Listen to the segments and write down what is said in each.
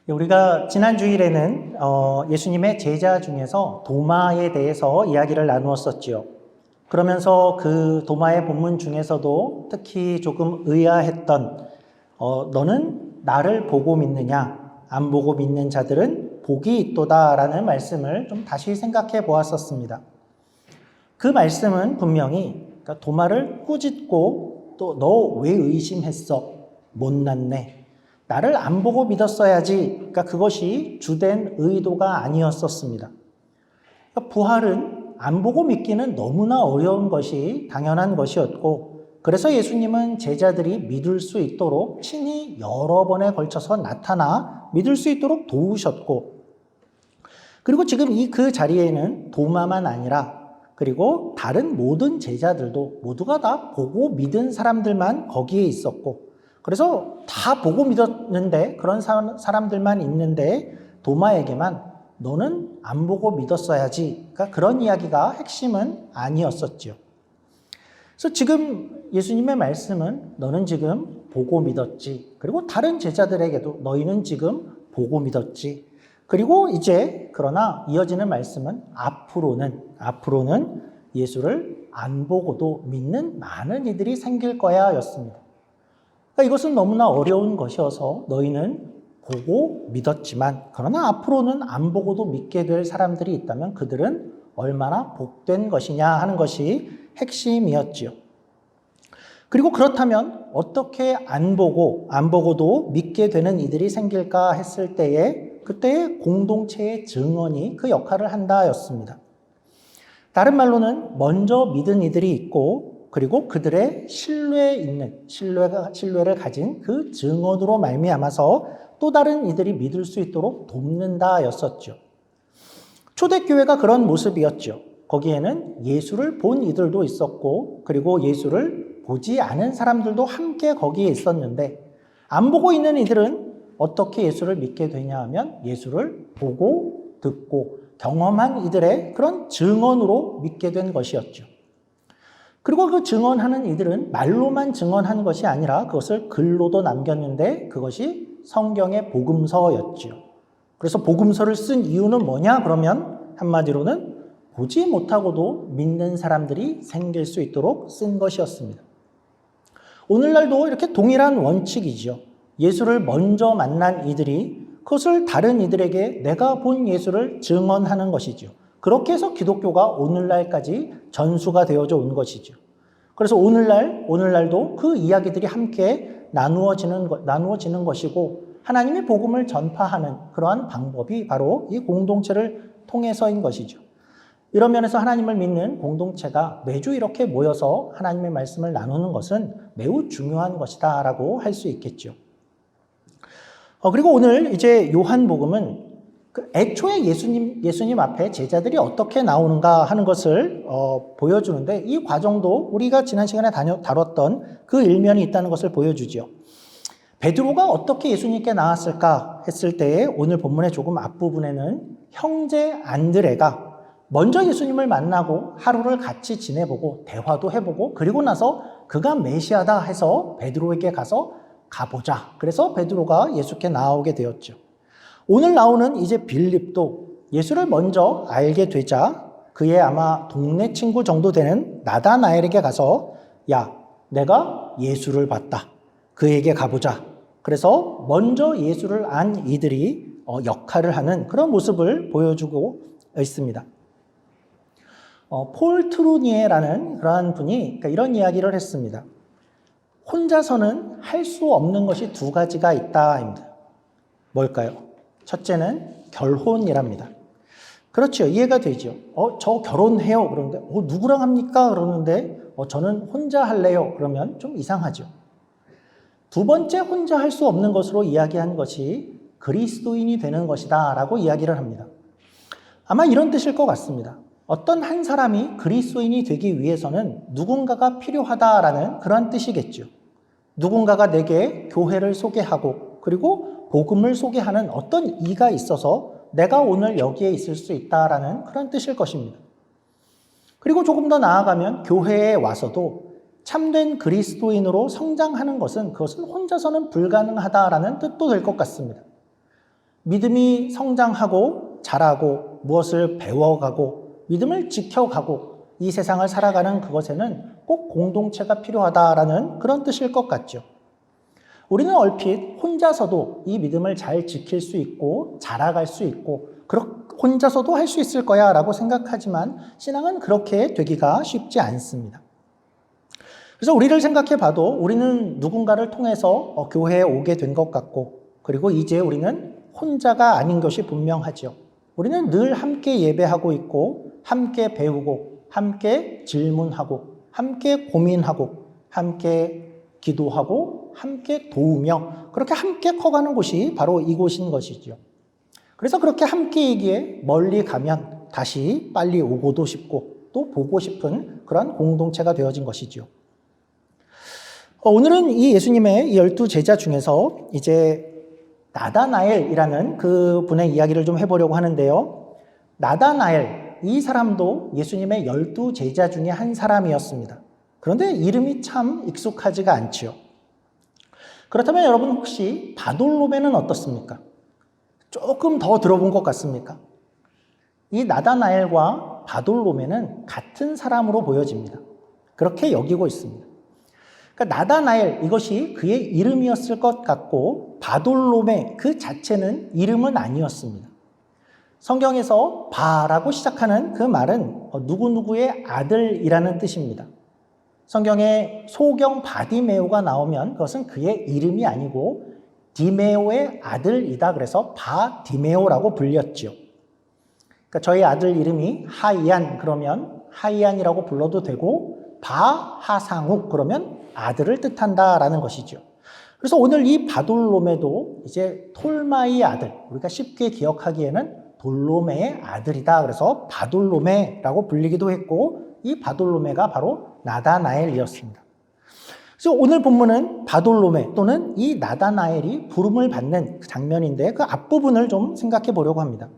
우리가 지난 주일에는 예수님의 제자 중에서 도마에 대해서 이야기를 나누었었지요. 그러면서 그 도마의 본문 중에서도 특히 조금 의아했던 너는 나를 보고 믿느냐? 안 보고 믿는 자들은 복이 있도다라는 말씀을 좀 다시 생각해 보았었습니다. 그 말씀은 분명히 도마를 꾸짖고 또 너 왜 의심했어? 못났네. 나를 안 보고 믿었어야지. 그것이 주된 의도가 아니었었습니다. 부활은 안 보고 믿기는 너무나 어려운 것이 당연한 것이었고, 그래서 예수님은 제자들이 믿을 수 있도록 친히 여러 번에 걸쳐서 나타나 믿을 수 있도록 도우셨고, 그리고 지금 그 자리에는 도마만 아니라 그리고 다른 모든 제자들도 모두가 다 보고 믿은 사람들만 거기에 있었고, 그래서 다 보고 믿었는데 그런 사람들만 있는데 도마에게만 너는 안 보고 믿었어야지. 그런 이야기가 핵심은 아니었었죠. 그래서 지금 예수님의 말씀은 너는 지금 보고 믿었지. 그리고 다른 제자들에게도 너희는 지금 보고 믿었지. 그리고 이제 그러나 이어지는 말씀은 앞으로는 예수를 안 보고도 믿는 많은 이들이 생길 거야 였습니다. 이것은 너무나 어려운 것이어서 너희는 보고 믿었지만 그러나 앞으로는 안 보고도 믿게 될 사람들이 있다면 그들은 얼마나 복된 것이냐 하는 것이 핵심이었지요. 그리고 그렇다면 어떻게 안 보고도 믿게 되는 이들이 생길까 했을 때에 그때의 공동체의 증언이 그 역할을 한다였습니다. 다른 말로는 먼저 믿은 이들이 있고 그리고 그들의 신뢰를 가진 그 증언으로 말미암아서 또 다른 이들이 믿을 수 있도록 돕는다였었죠. 초대교회가 그런 모습이었죠. 거기에는 예수를 본 이들도 있었고 그리고 예수를 보지 않은 사람들도 함께 거기에 있었는데 안 보고 있는 이들은 어떻게 예수를 믿게 되냐 하면 예수를 보고 듣고 경험한 이들의 그런 증언으로 믿게 된 것이었죠. 그리고 그 증언하는 이들은 말로만 증언한 것이 아니라 그것을 글로도 남겼는데 그것이 성경의 복음서였지요. 그래서 복음서를 쓴 이유는 뭐냐? 그러면 한마디로는 보지 못하고도 믿는 사람들이 생길 수 있도록 쓴 것이었습니다. 오늘날도 이렇게 동일한 원칙이죠. 예수를 먼저 만난 이들이 그것을 다른 이들에게 내가 본 예수를 증언하는 것이죠. 그렇게 해서 기독교가 오늘날까지 전수가 되어져 온 것이죠. 그래서 오늘날도 그 이야기들이 함께 나누어지는 것이고 하나님의 복음을 전파하는 그러한 방법이 바로 이 공동체를 통해서인 것이죠. 이런 면에서 하나님을 믿는 공동체가 매주 이렇게 모여서 하나님의 말씀을 나누는 것은 매우 중요한 것이다라고 할 수 있겠죠. 그리고 오늘 이제 요한복음은 애초에 예수님 앞에 제자들이 어떻게 나오는가 하는 것을 보여주는데 이 과정도 우리가 지난 시간에 다뤘던 그 일면이 있다는 것을 보여주죠. 베드로가 어떻게 예수님께 나왔을까 했을 때에 오늘 본문의 조금 앞부분에는 형제 안드레가 먼저 예수님을 만나고 하루를 같이 지내보고 대화도 해보고 그리고 나서 그가 메시아다 해서 베드로에게 가보자. 그래서 베드로가 예수께 나오게 되었죠. 오늘 나오는 이제 빌립도 예수를 먼저 알게 되자 그의 아마 동네 친구 정도 되는 나다나엘에게 가서 야, 내가 예수를 봤다. 그에게 가보자. 그래서 먼저 예수를 안 이들이 역할을 하는 그런 모습을 보여주고 있습니다. 폴 트루니에라는 그러한 분이 이런 이야기를 했습니다. 혼자서는 할 수 없는 것이 두 가지가 있다입니다. 뭘까요? 첫째는 결혼이랍니다. 그렇죠. 이해가 되죠. 저 결혼해요. 그러는데 누구랑 합니까? 그러는데 저는 혼자 할래요. 그러면 좀 이상하죠. 두 번째 혼자 할 수 없는 것으로 이야기한 것이 그리스도인이 되는 것이다 라고 이야기를 합니다. 아마 이런 뜻일 것 같습니다. 어떤 한 사람이 그리스도인이 되기 위해서는 누군가가 필요하다라는 그런 뜻이겠죠. 누군가가 내게 교회를 소개하고 그리고 복음을 소개하는 어떤 이가 있어서 내가 오늘 여기에 있을 수 있다라는 그런 뜻일 것입니다. 그리고 조금 더 나아가면 교회에 와서도 참된 그리스도인으로 성장하는 것은 그것은 혼자서는 불가능하다라는 뜻도 될 것 같습니다. 믿음이 성장하고 자라고 무엇을 배워가고 믿음을 지켜가고 이 세상을 살아가는 그것에는 꼭 공동체가 필요하다라는 그런 뜻일 것 같죠. 우리는 얼핏 혼자서도 이 믿음을 잘 지킬 수 있고 자라갈 수 있고 혼자서도 할 수 있을 거야 라고 생각하지만 신앙은 그렇게 되기가 쉽지 않습니다. 그래서 우리를 생각해 봐도 우리는 누군가를 통해서 교회에 오게 된 것 같고 그리고 이제 우리는 혼자가 아닌 것이 분명하죠. 우리는 늘 함께 예배하고 있고 함께 배우고 함께 질문하고 함께 고민하고 함께 기도하고 함께 도우며 그렇게 함께 커가는 곳이 바로 이곳인 것이죠. 그래서 그렇게 함께이기에 멀리 가면 다시 빨리 오고도 싶고 또 보고 싶은 그런 공동체가 되어진 것이죠. 오늘은 이 예수님의 12 제자 중에서 이제 나다나엘이라는 그 분의 이야기를 좀 해보려고 하는데요. 나다나엘, 이 사람도 예수님의 12 제자 중에 한 사람이었습니다. 그런데 이름이 참 익숙하지가 않지요. 그렇다면 여러분 혹시 바돌로메는 어떻습니까? 조금 더 들어본 것 같습니까? 이 나다나엘과 바돌로메는 같은 사람으로 보여집니다. 그렇게 여기고 있습니다. 그러니까 나다나엘 이것이 그의 이름이었을 것 같고 바돌로메 그 자체는 이름은 아니었습니다. 성경에서 바라고 시작하는 그 말은 누구누구의 아들이라는 뜻입니다. 성경에 소경 바디메오가 나오면 그것은 그의 이름이 아니고 디메오의 아들이다. 그래서 바디메오라고 불렸죠. 그러니까 저희 아들 이름이 하이안 그러면 하이안이라고 불러도 되고 바하상욱 그러면 아들을 뜻한다라는 것이죠. 그래서 오늘 이 바돌로메도 이제 톨마이의 아들, 우리가 쉽게 기억하기에는 돌로메의 아들이다. 그래서 바돌로메라고 불리기도 했고 이 바돌로메가 바로 나다나엘이었습니다. 그래서 오늘 본문은 바돌로메 또는 이 나다나엘이 부름을 받는 그 장면인데 그 앞부분을 좀 생각해 보려고 합니다.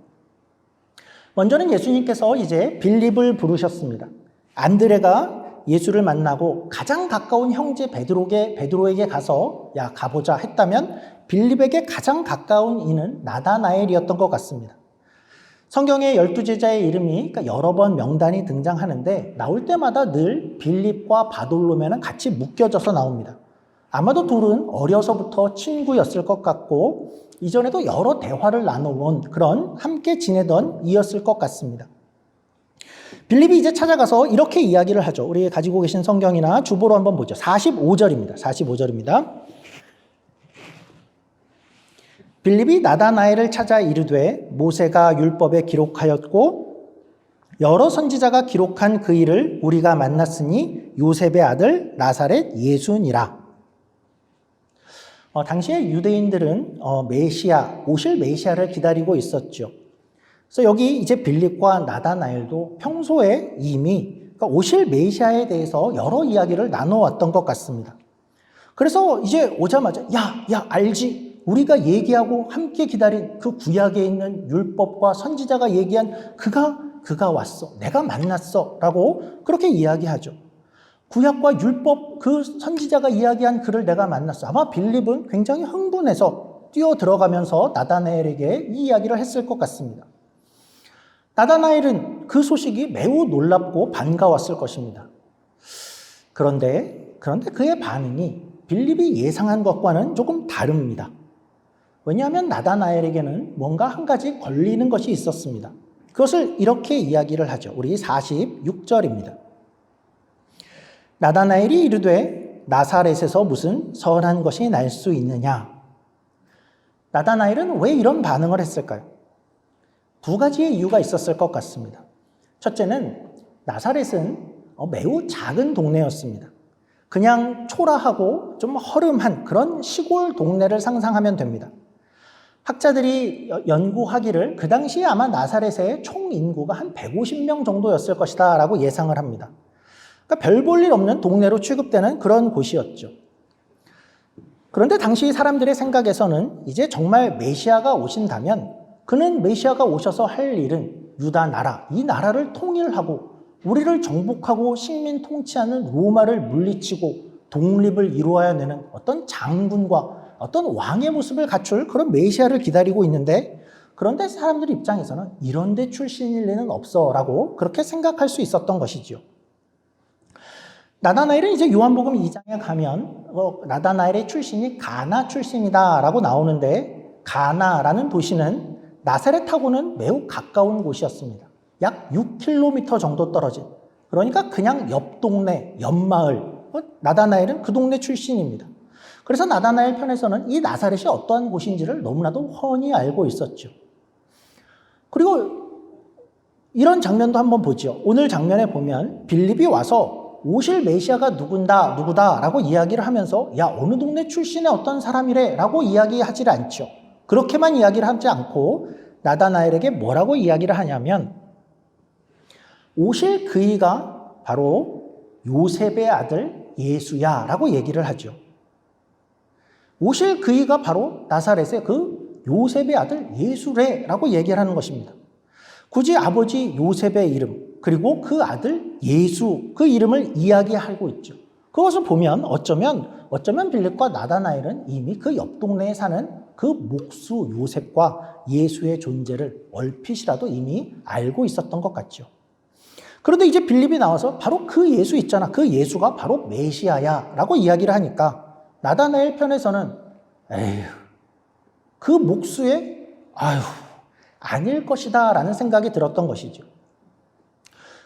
먼저는 예수님께서 이제 빌립을 부르셨습니다. 안드레가 예수를 만나고 가장 가까운 형제 베드로에게 가서 야 가보자 했다면 빌립에게 가장 가까운 이는 나다나엘이었던 것 같습니다. 성경의 12 제자의 이름이 여러 번 명단이 등장하는데 나올 때마다 늘 빌립과 바돌로메는 같이 묶여져서 나옵니다. 아마도 둘은 어려서부터 친구였을 것 같고 이전에도 여러 대화를 나눠온 그런 함께 지내던 이였을 것 같습니다. 빌립이 이제 찾아가서 이렇게 이야기를 하죠. 우리 가지고 계신 성경이나 주보로 한번 보죠. 45절입니다. 빌립이 나다나엘을 찾아 이르되 모세가 율법에 기록하였고 여러 선지자가 기록한 그 일을 우리가 만났으니 요셉의 아들 나사렛 예수니라. 당시에 유대인들은 오실 메시아를 기다리고 있었죠. 그래서 여기 이제 빌립과 나다나엘도 평소에 이미 오실 메시아에 대해서 여러 이야기를 나눠왔던 것 같습니다. 그래서 이제 오자마자 야 알지? 우리가 얘기하고 함께 기다린 그 구약에 있는 율법과 선지자가 얘기한 그가 왔어. 내가 만났어. 라고 그렇게 이야기하죠. 구약과 율법 그 선지자가 이야기한 그를 내가 만났어. 아마 빌립은 굉장히 흥분해서 뛰어 들어가면서 나다나엘에게 이 이야기를 했을 것 같습니다. 나다나엘은 그 소식이 매우 놀랍고 반가웠을 것입니다. 그런데 그의 반응이 빌립이 예상한 것과는 조금 다릅니다. 왜냐하면 나다나엘에게는 뭔가 한 가지 걸리는 것이 있었습니다. 그것을 이렇게 이야기를 하죠. 우리 46절입니다. 나다나엘이 이르되 나사렛에서 무슨 선한 것이 날 수 있느냐. 나다나엘은 왜 이런 반응을 했을까요? 두 가지의 이유가 있었을 것 같습니다. 첫째는 나사렛은 매우 작은 동네였습니다. 그냥 초라하고 좀 허름한 그런 시골 동네를 상상하면 됩니다. 학자들이 연구하기를 그 당시에 아마 나사렛의 총 인구가 한 150명 정도였을 것이다 라고 예상을 합니다. 그러니까 별 볼 일 없는 동네로 취급되는 그런 곳이었죠. 그런데 당시 사람들의 생각에서는 이제 정말 메시아가 오신다면 그는 메시아가 오셔서 할 일은 유다 나라, 이 나라를 통일하고 우리를 정복하고 식민 통치하는 로마를 물리치고 독립을 이루어야 되는 어떤 장군과 어떤 왕의 모습을 갖출 그런 메시아를 기다리고 있는데, 그런데 사람들 입장에서는 이런 데 출신일 리는 없어 라고 그렇게 생각할 수 있었던 것이죠. 나다나엘은 이제 요한복음 2장에 가면 나다나엘의 출신이 가나 출신이다 라고 나오는데, 가나라는 도시는 나사렛하고는 매우 가까운 곳이었습니다. 약 6km 정도 떨어진, 그러니까 그냥 옆 동네, 옆 마을, 나다나엘은 그 동네 출신입니다. 그래서 나다나엘 편에서는 이 나사렛이 어떠한 곳인지를 너무나도 훤히 알고 있었죠. 그리고 이런 장면도 한번 보죠. 오늘 장면에 보면 빌립이 와서 오실 메시아가 누구다라고 이야기를 하면서 야, 어느 동네 출신의 어떤 사람이래 라고 이야기하지 않죠. 그렇게만 이야기를 하지 않고 나다나엘에게 뭐라고 이야기를 하냐면, 오실 그이가 바로 요셉의 아들 예수야 라고 얘기를 하죠. 오실 그이가 바로 나사렛의 그 요셉의 아들 예수래 라고 얘기를 하는 것입니다. 굳이 아버지 요셉의 이름, 그리고 그 아들 예수, 그 이름을 이야기하고 있죠. 그것을 보면 어쩌면 빌립과 나다나엘은 이미 그 옆 동네에 사는 그 목수 요셉과 예수의 존재를 얼핏이라도 이미 알고 있었던 것 같죠. 그런데 이제 빌립이 나와서 바로 그 예수 있잖아, 그 예수가 바로 메시아야 라고 이야기를 하니까 나다나엘 편에서는 에휴, 그 목수의 아닐 것이다 라는 생각이 들었던 것이죠.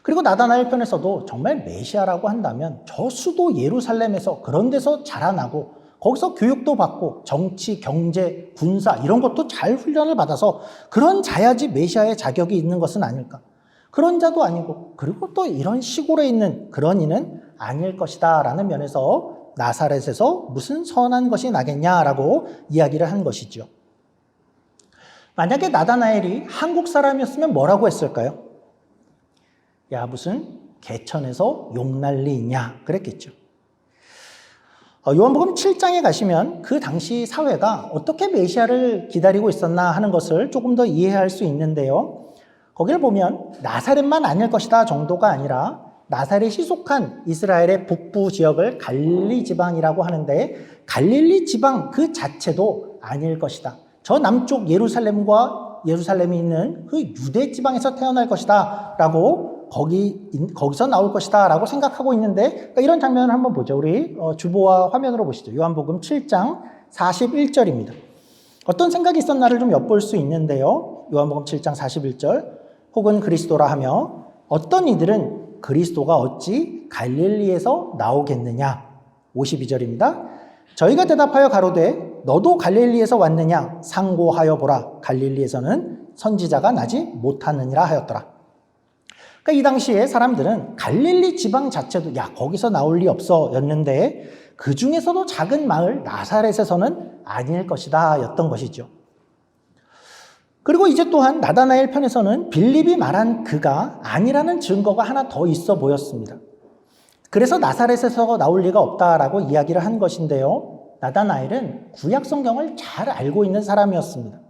그리고 나다나엘 편에서도 정말 메시아라고 한다면 저 수도 예루살렘에서 그런 데서 자라나고 거기서 교육도 받고 정치, 경제, 군사 이런 것도 잘 훈련을 받아서 그런 자야지 메시아의 자격이 있는 것은 아닐까. 그런 자도 아니고, 그리고 또 이런 시골에 있는 그런 이는 아닐 것이다 라는 면에서 나사렛에서 무슨 선한 것이 나겠냐라고 이야기를 한 것이죠. 만약에 나다나엘이 한국 사람이었으면 뭐라고 했을까요? 야, 무슨 개천에서 용난리 있냐 그랬겠죠. 요한복음 7장에 가시면 그 당시 사회가 어떻게 메시아를 기다리고 있었나 하는 것을 조금 더 이해할 수 있는데요. 거기를 보면 나사렛만 아닐 것이다 정도가 아니라 나사렛이 속한 이스라엘의 북부 지역을 갈릴리 지방이라고 하는데, 갈릴리 지방 그 자체도 아닐 것이다. 저 남쪽 예루살렘이 있는 그 유대 지방에서 태어날 것이다 라고 거기서 나올 것이다 라고 생각하고 있는데, 그러니까 이런 장면을 한번 보죠. 우리 주보와 화면으로 보시죠. 요한복음 7장 41절입니다. 어떤 생각이 있었나를 좀 엿볼 수 있는데요. 요한복음 7장 41절, 혹은 그리스도라 하며 어떤 이들은 그리스도가 어찌 갈릴리에서 나오겠느냐. 52절입니다. 저희가 대답하여 가로되 너도 갈릴리에서 왔느냐. 상고하여 보라. 갈릴리에서는 선지자가 나지 못하느니라 하였더라. 그러니까 이 당시에 사람들은 갈릴리 지방 자체도 야, 거기서 나올 리 없어 였는데, 그 중에서도 작은 마을 나사렛에서는 아닐 것이다 였던 것이죠. 그리고 이제 또한 나다나엘 편에서는 빌립이 말한 그가 아니라는 증거가 하나 더 있어 보였습니다. 그래서 나사렛에서 나올 리가 없다라고 이야기를 한 것인데요. 나다나엘은 구약 성경을 잘 알고 있는 사람이었습니다.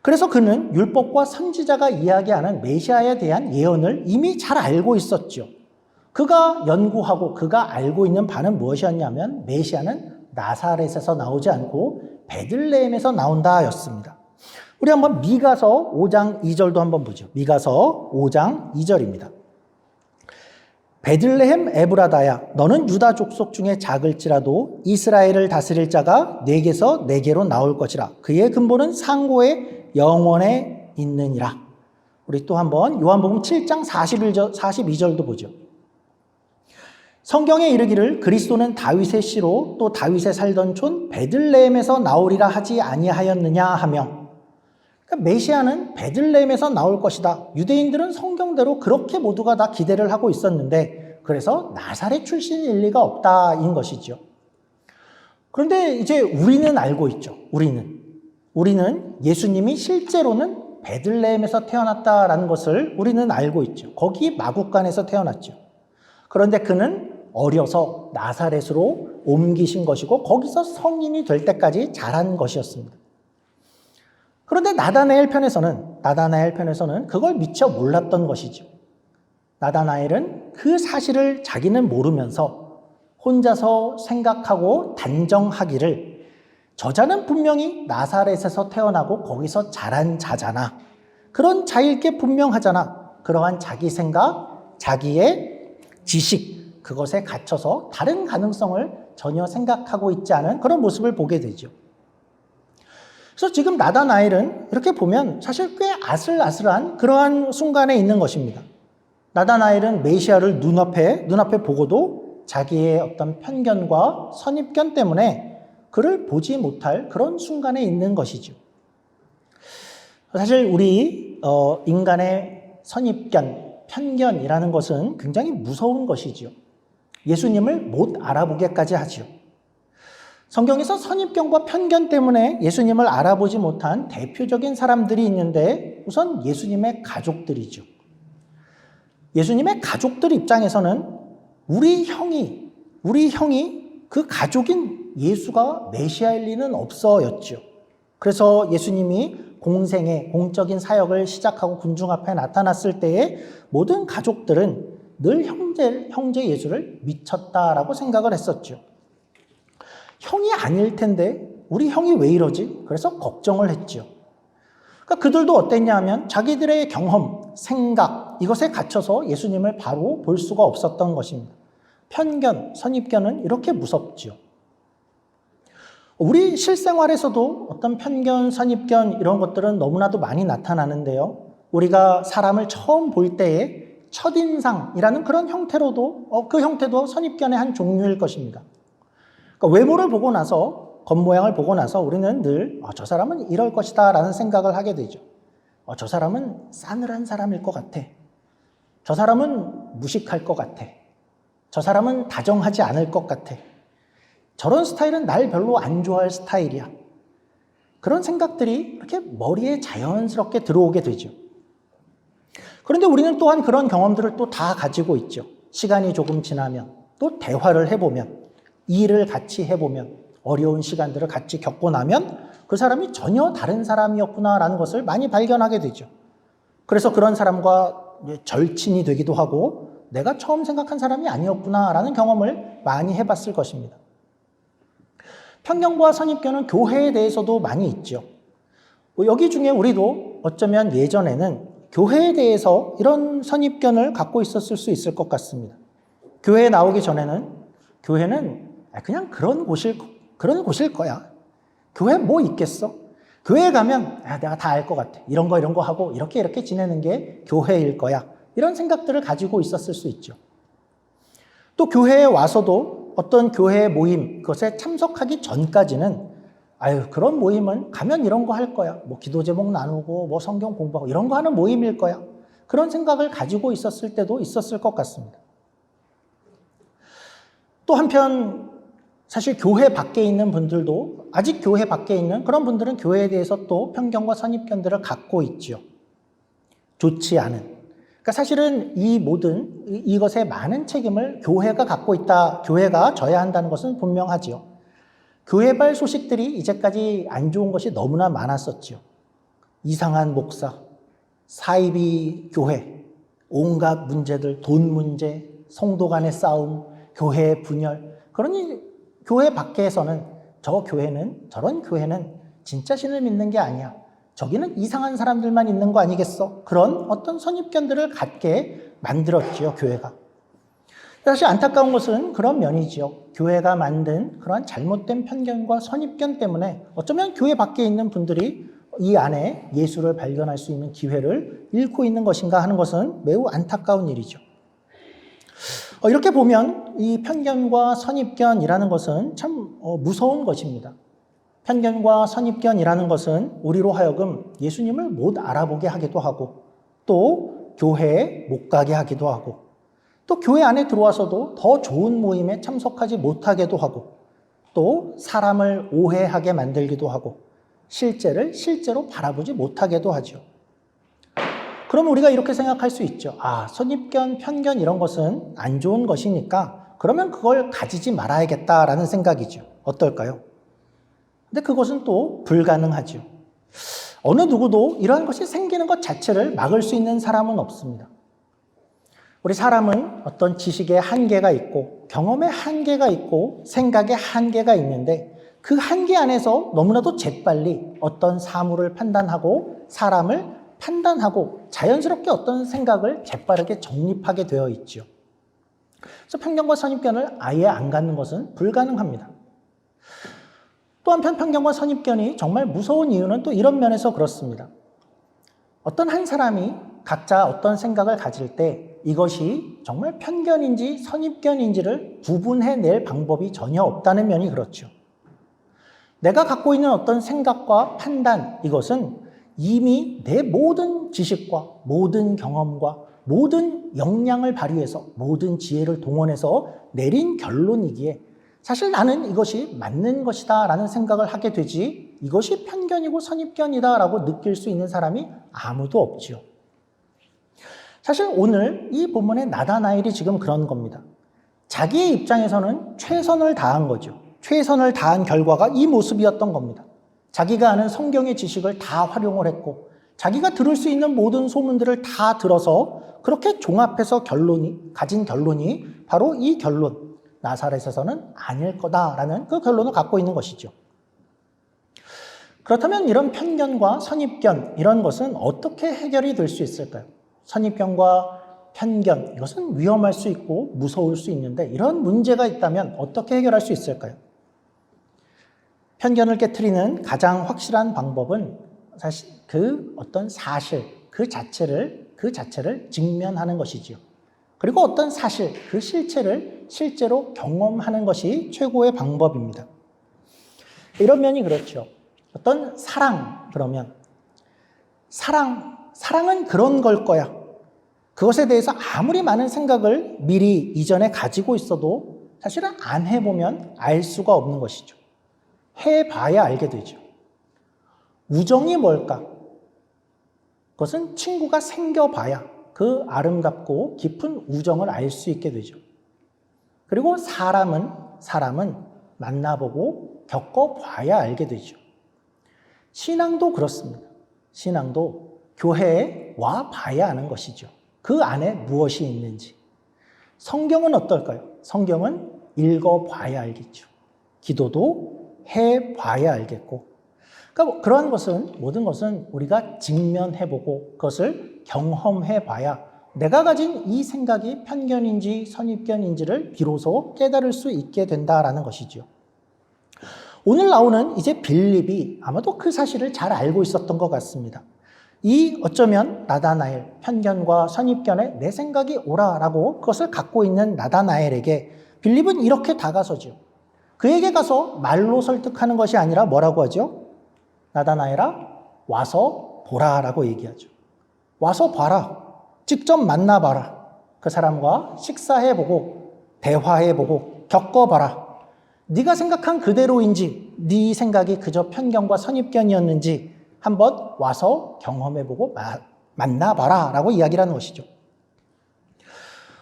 그래서 그는 율법과 선지자가 이야기하는 메시아에 대한 예언을 이미 잘 알고 있었죠. 그가 연구하고 그가 알고 있는 바는 무엇이었냐면 메시아는 나사렛에서 나오지 않고 베들레헴에서 나온다 였습니다. 우리 한번 미가서 5장 2절도 한번 보죠. 미가서 5장 2절입니다. 베들레헴 에브라다야, 너는 유다 족속 중에 작을지라도 이스라엘을 다스릴 자가 네게서 네게로 나올 것이라. 그의 근본은 상고의 영원에 있느니라. 우리 또 한번 요한복음 7장 42절도 보죠. 성경에 이르기를 그리스도는 다윗의 씨로 또 다윗의 살던 촌 베들레헴에서 나오리라 하지 아니하였느냐 하며, 그러니까 메시아는 베들레헴에서 나올 것이다. 유대인들은 성경대로 그렇게 모두가 다 기대를 하고 있었는데, 그래서 나사렛 출신일 리가 없다인 것이죠. 그런데 이제 우리는 알고 있죠. 우리는 예수님이 실제로는 베들레헴에서 태어났다라는 것을 우리는 알고 있죠. 거기 마국간에서 태어났죠. 그런데 그는 어려서 나사렛으로 옮기신 것이고 거기서 성인이 될 때까지 자란 것이었습니다. 그런데 나다나엘 편에서는 그걸 미처 몰랐던 것이죠. 나다나엘은 그 사실을 자기는 모르면서 혼자서 생각하고 단정하기를 저자는 분명히 나사렛에서 태어나고 거기서 자란 자잖아. 그런 자일 게 분명하잖아. 그러한 자기 생각, 자기의 지식, 그것에 갇혀서 다른 가능성을 전혀 생각하고 있지 않은 그런 모습을 보게 되죠. 그래서 지금 나다나엘은 이렇게 보면 사실 꽤 아슬아슬한 그러한 순간에 있는 것입니다. 나다나엘은 메시아를 눈앞에 보고도 자기의 어떤 편견과 선입견 때문에 그를 보지 못할 그런 순간에 있는 것이죠. 사실 우리 인간의 선입견, 편견이라는 것은 굉장히 무서운 것이지요. 예수님을 못 알아보게까지 하지요. 성경에서 선입견과 편견 때문에 예수님을 알아보지 못한 대표적인 사람들이 있는데 우선 예수님의 가족들이죠. 예수님의 가족들 입장에서는 우리 형이 그 가족인 예수가 메시아일 리는 없어였죠. 그래서 예수님이 공적인 사역을 시작하고 군중 앞에 나타났을 때에 모든 가족들은 늘 형제 예수를 미쳤다라고 생각을 했었죠. 형이 아닐 텐데 우리 형이 왜 이러지? 그래서 걱정을 했죠. 그러니까 그들도 어땠냐 하면 자기들의 경험, 생각 이것에 갇혀서 예수님을 바로 볼 수가 없었던 것입니다. 편견, 선입견은 이렇게 무섭죠. 우리 실생활에서도 어떤 편견, 선입견 이런 것들은 너무나도 많이 나타나는데요. 우리가 사람을 처음 볼 때의 첫인상이라는 그런 형태로도 그 형태도 선입견의 한 종류일 것입니다. 그러니까 외모를 보고 나서 겉모양을 보고 나서 우리는 늘 저 사람은 이럴 것이다 라는 생각을 하게 되죠. 저 사람은 싸늘한 사람일 것 같아. 저 사람은 무식할 것 같아. 저 사람은 다정하지 않을 것 같아. 저런 스타일은 날 별로 안 좋아할 스타일이야. 그런 생각들이 이렇게 머리에 자연스럽게 들어오게 되죠. 그런데 우리는 또한 그런 경험들을 또 다 가지고 있죠. 시간이 조금 지나면 또 대화를 해보면 일을 같이 해보면 어려운 시간들을 같이 겪고 나면 그 사람이 전혀 다른 사람이었구나라는 것을 많이 발견하게 되죠. 그래서 그런 사람과 절친이 되기도 하고 내가 처음 생각한 사람이 아니었구나라는 경험을 많이 해봤을 것입니다. 편견과 선입견은 교회에 대해서도 많이 있죠. 여기 중에 우리도 어쩌면 예전에는 교회에 대해서 이런 선입견을 갖고 있었을 수 있을 것 같습니다. 교회에 나오기 전에는 교회는 그냥 그런 곳일 거야. 교회 뭐 있겠어? 교회에 가면 내가 다 알 것 같아. 이런 거 하고 이렇게 지내는 게 교회일 거야. 이런 생각들을 가지고 있었을 수 있죠. 또 교회에 와서도 어떤 교회 모임, 그것에 참석하기 전까지는 그런 모임은 가면 이런 거 할 거야. 뭐 기도 제목 나누고 뭐 성경 공부하고 이런 거 하는 모임일 거야. 그런 생각을 가지고 있었을 때도 있었을 것 같습니다. 또 한편 사실 교회 밖에 있는 분들도 아직 교회 밖에 있는 그런 분들은 교회에 대해서 또 편견과 선입견들을 갖고 있죠. 좋지 않은. 그러니까 사실은 이것의 많은 책임을 교회가 갖고 있다, 교회가 져야 한다는 것은 분명하지요. 교회발 소식들이 이제까지 안 좋은 것이 너무나 많았었죠. 이상한 목사, 사이비 교회, 온갖 문제들, 돈 문제, 성도 간의 싸움, 교회의 분열. 그러니 교회 밖에서는 저런 교회는 진짜 신을 믿는 게 아니야. 저기는 이상한 사람들만 있는 거 아니겠어? 그런 어떤 선입견들을 갖게 만들었지요, 교회가. 사실 안타까운 것은 그런 면이지요. 교회가 만든 그런 잘못된 편견과 선입견 때문에 어쩌면 교회 밖에 있는 분들이 이 안에 예수를 발견할 수 있는 기회를 잃고 있는 것인가 하는 것은 매우 안타까운 일이죠. 이렇게 보면 이 편견과 선입견이라는 것은 참 무서운 것입니다. 편견과 선입견이라는 것은 우리로 하여금 예수님을 못 알아보게 하기도 하고 또 교회에 못 가게 하기도 하고 또 교회 안에 들어와서도 더 좋은 모임에 참석하지 못하게도 하고 또 사람을 오해하게 만들기도 하고 실제로 바라보지 못하게도 하죠. 그럼 우리가 이렇게 생각할 수 있죠. 선입견, 편견 이런 것은 안 좋은 것이니까 그러면 그걸 가지지 말아야겠다라는 생각이죠. 어떨까요? 근데 그것은 또 불가능하죠. 어느 누구도 이러한 것이 생기는 것 자체를 막을 수 있는 사람은 없습니다. 우리 사람은 어떤 지식의 한계가 있고 경험의 한계가 있고 생각의 한계가 있는데 그 한계 안에서 너무나도 재빨리 어떤 사물을 판단하고 사람을 판단하고 자연스럽게 어떤 생각을 재빠르게 정립하게 되어 있죠. 그래서 편견과 선입견을 아예 안 갖는 것은 불가능합니다. 또 한편 편견과 선입견이 정말 무서운 이유는 또 이런 면에서 그렇습니다. 어떤 한 사람이 각자 어떤 생각을 가질 때 이것이 정말 편견인지 선입견인지를 구분해낼 방법이 전혀 없다는 면이 그렇죠. 내가 갖고 있는 어떤 생각과 판단, 이것은 이미 내 모든 지식과 모든 경험과 모든 역량을 발휘해서 모든 지혜를 동원해서 내린 결론이기에 사실 나는 이것이 맞는 것이다 라는 생각을 하게 되지 이것이 편견이고 선입견이다 라고 느낄 수 있는 사람이 아무도 없지요. 사실 오늘 이 본문의 나다나엘이 지금 그런 겁니다. 자기의 입장에서는 최선을 다한 거죠. 최선을 다한 결과가 이 모습이었던 겁니다. 자기가 아는 성경의 지식을 다 활용을 했고 자기가 들을 수 있는 모든 소문들을 다 들어서 그렇게 종합해서 가진 결론이 바로 이 결론, 나사렛에서는 아닐 거다라는 그 결론을 갖고 있는 것이죠. 그렇다면 이런 편견과 선입견, 이런 것은 어떻게 해결이 될 수 있을까요? 선입견과 편견, 이것은 위험할 수 있고 무서울 수 있는데 이런 문제가 있다면 어떻게 해결할 수 있을까요? 편견을 깨트리는 가장 확실한 방법은 사실 그 어떤 사실, 그 자체를 직면하는 것이지요. 그리고 어떤 사실, 그 실체를 실제로 경험하는 것이 최고의 방법입니다. 이런 면이 그렇죠. 어떤 사랑, 그러면 사랑은 그런 걸 거야. 그것에 대해서 아무리 많은 생각을 미리 이전에 가지고 있어도 사실은 안 해보면 알 수가 없는 것이죠. 해봐야 알게 되죠. 우정이 뭘까? 그것은 친구가 생겨봐야 그 아름답고 깊은 우정을 알 수 있게 되죠. 그리고 사람은 만나보고 겪어봐야 알게 되죠. 신앙도 그렇습니다. 신앙도 교회에 와봐야 아는 것이죠. 그 안에 무엇이 있는지. 성경은 어떨까요? 성경은 읽어봐야 알겠죠. 기도도 해봐야 알겠고. 그러니까 그러한 것은, 모든 것은 우리가 직면해보고 그것을 경험해봐야 내가 가진 이 생각이 편견인지 선입견인지를 비로소 깨달을 수 있게 된다라는 것이죠. 오늘 나오는 이제 빌립이 아마도 그 사실을 잘 알고 있었던 것 같습니다. 이 어쩌면 나다나엘, 편견과 선입견에 내 생각이 옳아라고 그것을 갖고 있는 나다나엘에게 빌립은 이렇게 다가서죠. 그에게 가서 말로 설득하는 것이 아니라 뭐라고 하죠? 나다나엘아, 와서 보라라고 얘기하죠. 와서 봐라. 직접 만나봐라. 그 사람과 식사해보고 대화해보고 겪어봐라. 네가 생각한 그대로인지 네 생각이 그저 편견과 선입견이었는지 한번 와서 경험해보고 만나봐라 라고 이야기를 하는 것이죠.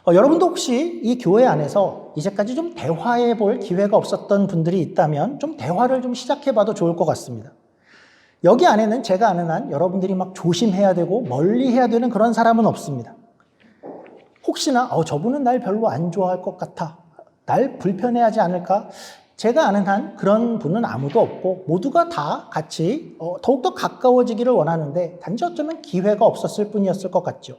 여러분도 혹시 이 교회 안에서 이제까지 좀 대화해 볼 기회가 없었던 분들이 있다면 좀 대화를 좀 시작해 봐도 좋을 것 같습니다. 여기 안에는 제가 아는 한 여러분들이 막 조심해야 되고 멀리 해야 되는 그런 사람은 없습니다. 혹시나 저분은 날 별로 안 좋아할 것 같아. 날 불편해하지 않을까? 제가 아는 한 그런 분은 아무도 없고 모두가 다 같이 더욱더 가까워지기를 원하는데 단지 어쩌면 기회가 없었을 뿐이었을 것 같죠.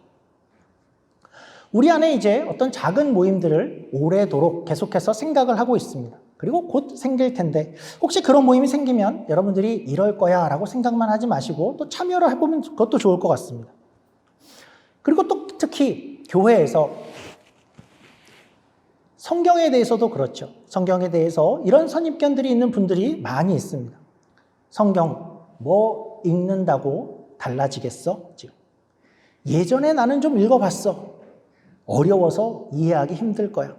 우리 안에 이제 어떤 작은 모임들을 오래도록 계속해서 생각을 하고 있습니다. 그리고 곧 생길 텐데 혹시 그런 모임이 생기면 여러분들이 이럴 거야 라고 생각만 하지 마시고 또 참여를 해보면 그것도 좋을 것 같습니다. 그리고 또 특히 교회에서 성경에 대해서도 그렇죠. 성경에 대해서 이런 선입견들이 있는 분들이 많이 있습니다. 성경 뭐 읽는다고 달라지겠어? 예전에 나는 좀 읽어봤어. 어려워서 이해하기 힘들 거야.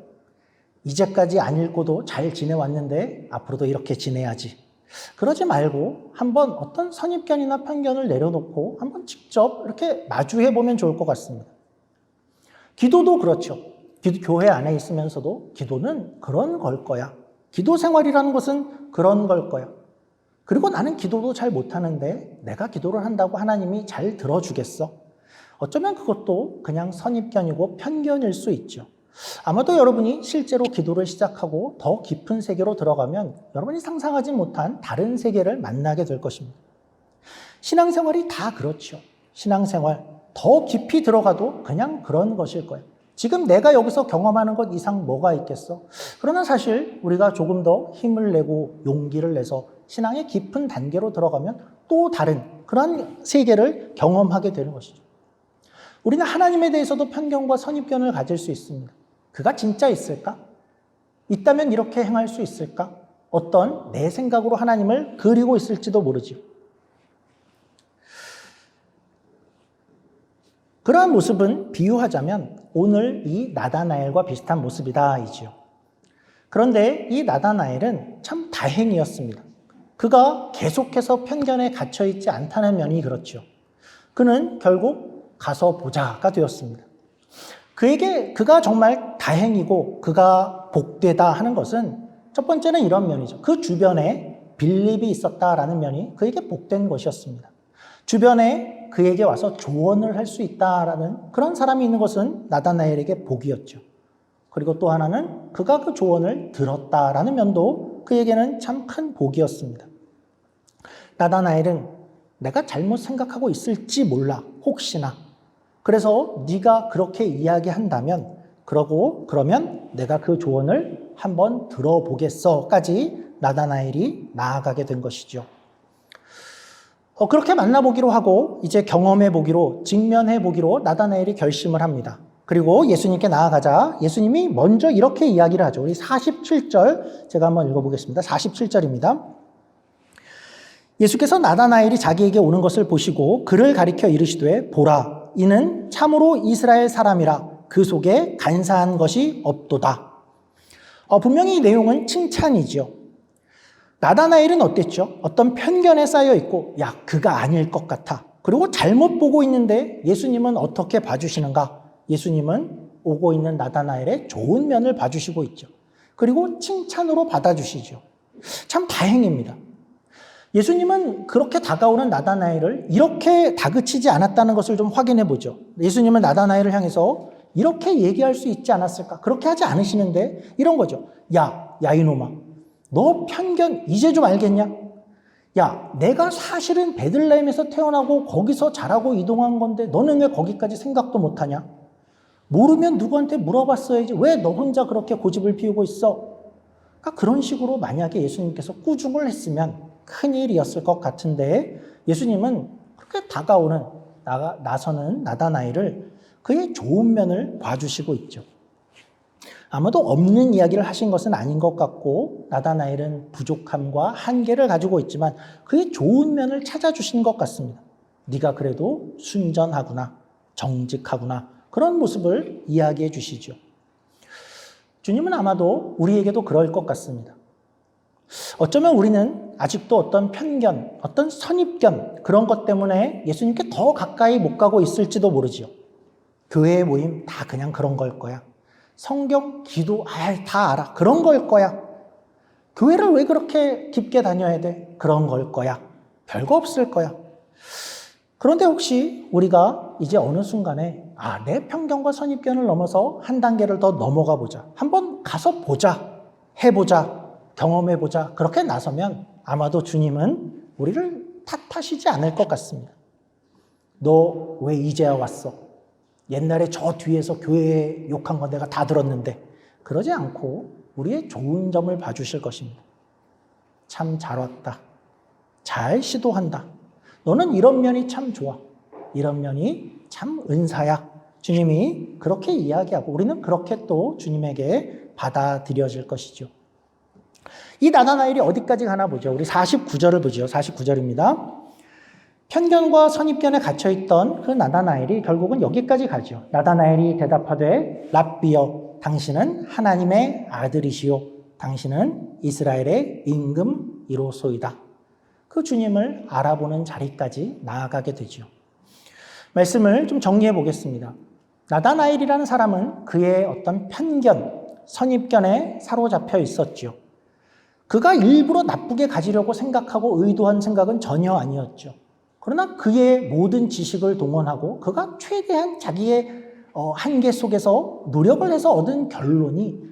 이제까지 안 읽고도 잘 지내왔는데 앞으로도 이렇게 지내야지. 그러지 말고 한번 어떤 선입견이나 편견을 내려놓고 한번 직접 이렇게 마주해보면 좋을 것 같습니다. 기도도 그렇죠. 교회 안에 있으면서도 기도는 그런 걸 거야. 기도 생활이라는 것은 그런 걸 거야. 그리고 나는 기도도 잘 못하는데 내가 기도를 한다고 하나님이 잘 들어주겠어? 어쩌면 그것도 그냥 선입견이고 편견일 수 있죠. 아마도 여러분이 실제로 기도를 시작하고 더 깊은 세계로 들어가면 여러분이 상상하지 못한 다른 세계를 만나게 될 것입니다. 신앙생활이 다 그렇죠. 신앙생활 더 깊이 들어가도 그냥 그런 것일 거예요. 지금 내가 여기서 경험하는 것 이상 뭐가 있겠어? 그러나 사실 우리가 조금 더 힘을 내고 용기를 내서 신앙의 깊은 단계로 들어가면 또 다른 그런 세계를 경험하게 되는 것이죠. 우리는 하나님에 대해서도 편견과 선입견을 가질 수 있습니다. 그가 진짜 있을까? 있다면 이렇게 행할 수 있을까? 어떤 내 생각으로 하나님을 그리고 있을지도 모르지요. 그러한 모습은 비유하자면 오늘 이 나다나엘과 비슷한 모습이다 이지요. 그런데 이 나다나엘은 참 다행이었습니다. 그가 계속해서 편견에 갇혀있지 않다는 면이 그렇죠. 그는 결국 가서 보자가 되었습니다. 그가 정말 다행이고 그가 복되다 하는 것은 첫 번째는 이런 면이죠. 그 주변에 빌립이 있었다라는 면이 그에게 복된 것이었습니다. 주변에 그에게 와서 조언을 할 수 있다라는 그런 사람이 있는 것은 나다나엘에게 복이었죠. 그리고 또 하나는 그가 그 조언을 들었다라는 면도 그에게는 참 큰 복이었습니다. 나다나엘은 내가 잘못 생각하고 있을지 몰라, 혹시나. 그래서 네가 그렇게 이야기한다면 그러면 내가 그 조언을 한번 들어보겠어까지 나다나엘이 나아가게 된 것이죠. 그렇게 만나보기로 하고 이제 경험해보기로, 직면해보기로 나다나엘이 결심을 합니다. 그리고 예수님께 나아가자 예수님이 먼저 이렇게 이야기를 하죠. 우리 47절 제가 한번 읽어보겠습니다. 47절입니다. 예수께서 나다나엘이 자기에게 오는 것을 보시고 그를 가리켜 이르시되 보라, 이는 참으로 이스라엘 사람이라 그 속에 간사한 것이 없도다. 분명히 이 내용은 칭찬이죠. 나다나엘은 어땠죠? 어떤 편견에 쌓여 있고 야, 그가 아닐 것 같아. 그리고 잘못 보고 있는데 예수님은 어떻게 봐주시는가? 예수님은 오고 있는 나다나엘의 좋은 면을 봐주시고 있죠. 그리고 칭찬으로 받아주시죠. 참 다행입니다. 예수님은 그렇게 다가오는 나다나엘을 이렇게 다그치지 않았다는 것을 좀 확인해 보죠. 예수님은 나다나엘을 향해서 이렇게 얘기할 수 있지 않았을까? 그렇게 하지 않으시는데 이런 거죠. 야 이놈아, 너 편견 이제 좀 알겠냐? 야, 내가 사실은 베들레헴에서 태어나고 거기서 자라고 이동한 건데 너는 왜 거기까지 생각도 못하냐? 모르면 누구한테 물어봤어야지. 왜 너 혼자 그렇게 고집을 피우고 있어? 그러니까 그런 식으로 만약에 예수님께서 꾸중을 했으면 큰일이었을 것 같은데 예수님은 그렇게 다가오는 나서는 나다나엘을 그의 좋은 면을 봐주시고 있죠. 아무도 없는 이야기를 하신 것은 아닌 것 같고 나다나엘은 부족함과 한계를 가지고 있지만 그의 좋은 면을 찾아주신 것 같습니다. 네가 그래도 순전하구나, 정직하구나, 그런 모습을 이야기해 주시죠. 주님은 아마도 우리에게도 그럴 것 같습니다. 어쩌면 우리는 아직도 어떤 편견, 어떤 선입견 그런 것 때문에 예수님께 더 가까이 못 가고 있을지도 모르지요. 교회 모임 다 그냥 그런 걸 거야. 성경, 기도 다 알아. 그런 걸 거야. 교회를 왜 그렇게 깊게 다녀야 돼? 그런 걸 거야. 별거 없을 거야. 그런데 혹시 우리가 이제 어느 순간에 내 편견과 선입견을 넘어서 한 단계를 더 넘어가 보자. 한번 가서 보자. 해보자. 경험해보자. 그렇게 나서면 아마도 주님은 우리를 탓하시지 않을 것 같습니다. 너 왜 이제야 왔어? 옛날에 저 뒤에서 교회에 욕한 거 내가 다 들었는데. 그러지 않고 우리의 좋은 점을 봐주실 것입니다. 참 잘 왔다. 잘 시도한다. 너는 이런 면이 참 좋아. 이런 면이 참 은사야. 주님이 그렇게 이야기하고 우리는 그렇게 또 주님에게 받아들여질 것이죠. 이 나다나엘이 어디까지 가나 보죠. 우리 49절을 보죠. 49절입니다. 편견과 선입견에 갇혀있던 그 나다나엘이 결국은 여기까지 가죠. 나다나엘이 대답하되 랍비여, 당신은 하나님의 아들이시요 당신은 이스라엘의 임금이로소이다. 그 주님을 알아보는 자리까지 나아가게 되죠. 말씀을 좀 정리해 보겠습니다. 나다나엘이라는 사람은 그의 어떤 편견, 선입견에 사로잡혀 있었죠. 그가 일부러 나쁘게 가지려고 생각하고 의도한 생각은 전혀 아니었죠. 그러나 그의 모든 지식을 동원하고 그가 최대한 자기의 한계 속에서 노력을 해서 얻은 결론이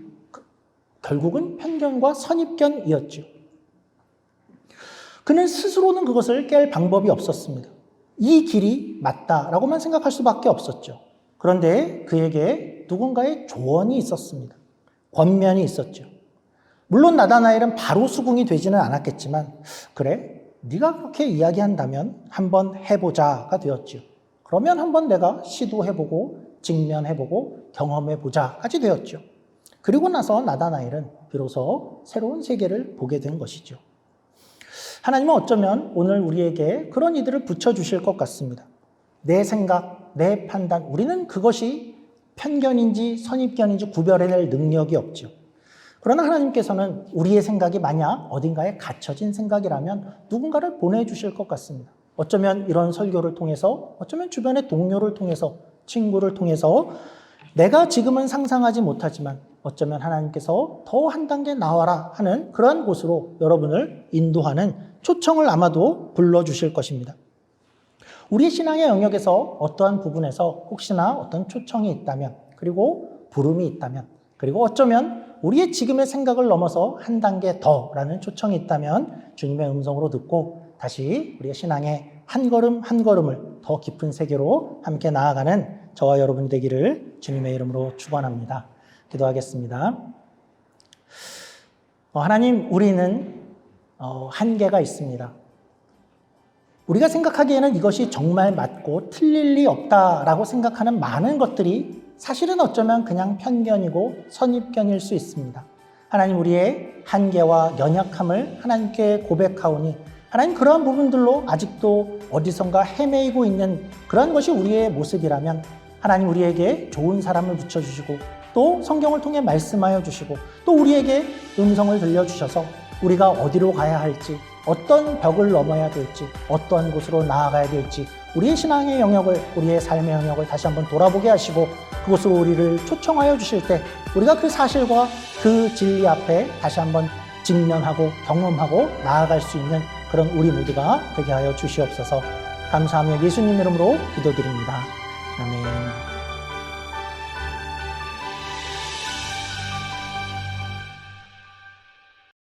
결국은 편견과 선입견이었죠. 그는 스스로는 그것을 깰 방법이 없었습니다. 이 길이 맞다라고만 생각할 수밖에 없었죠. 그런데 그에게 누군가의 조언이 있었습니다. 권면이 있었죠. 물론 나다나엘은 바로 수긍이 되지는 않았겠지만 그래, 네가 그렇게 이야기한다면 한번 해보자가 되었죠. 그러면 한번 내가 시도해보고 직면해보고 경험해보자까지 되었죠. 그리고 나서 나다나엘은 비로소 새로운 세계를 보게 된 것이죠. 하나님은 어쩌면 오늘 우리에게 그런 이들을 붙여주실 것 같습니다. 내 생각, 내 판단, 우리는 그것이 편견인지 선입견인지 구별해낼 능력이 없죠. 그러나 하나님께서는 우리의 생각이 만약 어딘가에 갇혀진 생각이라면 누군가를 보내주실 것 같습니다. 어쩌면 이런 설교를 통해서, 어쩌면 주변의 동료를 통해서, 친구를 통해서 내가 지금은 상상하지 못하지만 어쩌면 하나님께서 더 한 단계 나와라 하는 그러한 곳으로 여러분을 인도하는 초청을 아마도 불러주실 것입니다. 우리 신앙의 영역에서 어떠한 부분에서 혹시나 어떤 초청이 있다면, 그리고 부름이 있다면, 그리고 어쩌면 우리의 지금의 생각을 넘어서 한 단계 더라는 초청이 있다면 주님의 음성으로 듣고 다시 우리의 신앙의 한 걸음 한 걸음을 더 깊은 세계로 함께 나아가는 저와 여러분이 되기를 주님의 이름으로 축원합니다. 기도하겠습니다. 하나님, 우리는 한계가 있습니다. 우리가 생각하기에는 이것이 정말 맞고 틀릴 리 없다라고 생각하는 많은 것들이 사실은 어쩌면 그냥 편견이고 선입견일 수 있습니다. 하나님, 우리의 한계와 연약함을 하나님께 고백하오니 하나님, 그러한 부분들로 아직도 어디선가 헤매이고 있는 그런 것이 우리의 모습이라면 하나님, 우리에게 좋은 사람을 붙여주시고 또 성경을 통해 말씀하여 주시고 또 우리에게 음성을 들려주셔서 우리가 어디로 가야 할지, 어떤 벽을 넘어야 될지, 어떤 곳으로 나아가야 될지 우리의 신앙의 영역을, 우리의 삶의 영역을 다시 한번 돌아보게 하시고 그곳으로 우리를 초청하여 주실 때 우리가 그 사실과 그 진리 앞에 다시 한번 직면하고 경험하고 나아갈 수 있는 그런 우리 모두가 되게 하여 주시옵소서. 감사하며 예수님 이름으로 기도드립니다. 아멘.